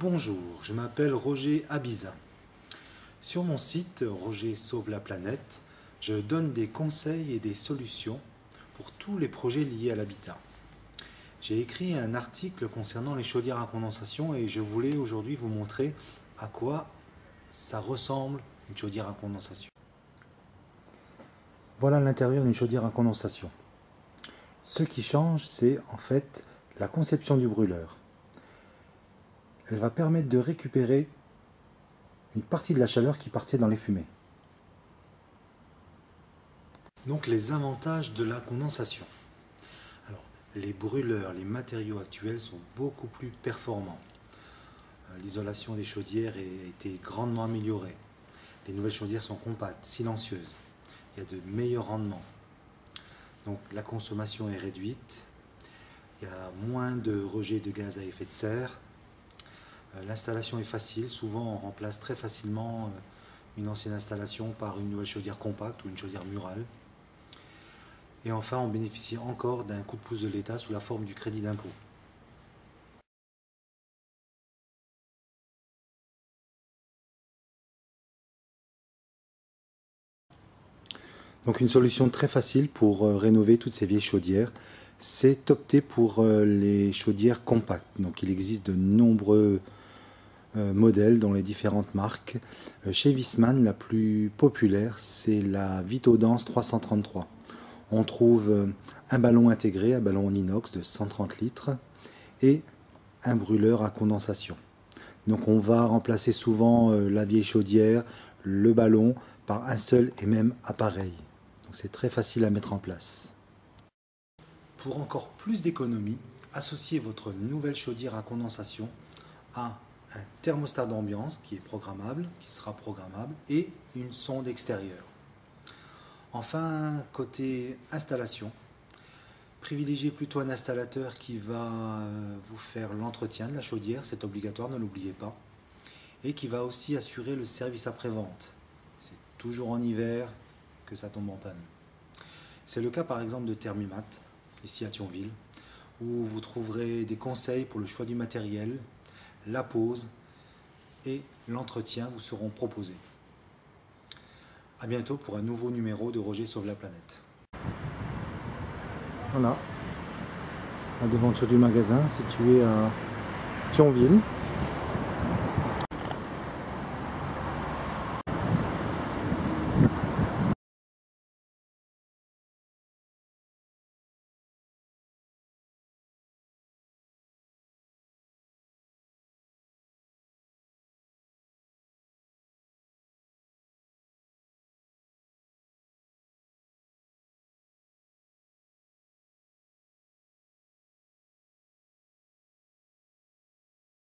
Bonjour, je m'appelle Roger Abiza. Sur mon site Roger Sauve la Planète, je donne des conseils et des solutions pour tous les projets liés à l'habitat. J'ai écrit un article concernant les chaudières à condensation et je voulais aujourd'hui vous montrer à quoi ça ressemble une chaudière à condensation. Voilà l'intérieur d'une chaudière à condensation. Ce qui change, c'est en fait la conception du brûleur. Elle va permettre de récupérer une partie de la chaleur qui partait dans les fumées. Donc les avantages de la condensation. Alors, les brûleurs, les matériaux actuels sont beaucoup plus performants. L'isolation des chaudières a été grandement améliorée. Les nouvelles chaudières sont compactes, silencieuses. Il y a de meilleurs rendements. Donc la consommation est réduite. Il y a moins de rejets de gaz à effet de serre. L'installation est facile, souvent on remplace très facilement une ancienne installation par une nouvelle chaudière compacte ou une chaudière murale. Et enfin on bénéficie encore d'un coup de pouce de l'État sous la forme du crédit d'impôt. Donc une solution très facile pour rénover toutes ces vieilles chaudières, c'est opter pour les chaudières compactes. Donc il existe de nombreux modèles dans les différentes marques. Chez Viessmann, la plus populaire, c'est la Vitodance 333. On trouve un ballon intégré, un ballon en inox de 130 litres et un brûleur à condensation. Donc on va remplacer souvent la vieille chaudière, le ballon, par un seul et même appareil. Donc c'est très facile à mettre en place. Pour encore plus d'économie, associez votre nouvelle chaudière à condensation à un thermostat d'ambiance qui sera programmable, et une sonde extérieure. Enfin, côté installation, privilégiez plutôt un installateur qui va vous faire l'entretien de la chaudière, c'est obligatoire, ne l'oubliez pas, et qui va aussi assurer le service après-vente. C'est toujours en hiver que ça tombe en panne. C'est le cas par exemple de Thermimat, ici à Thionville, où vous trouverez des conseils pour le choix du matériel, la pose et l'entretien vous seront proposés. A bientôt pour un nouveau numéro de Roger Sauve la Planète. Voilà, la devanture du magasin situé à Thionville.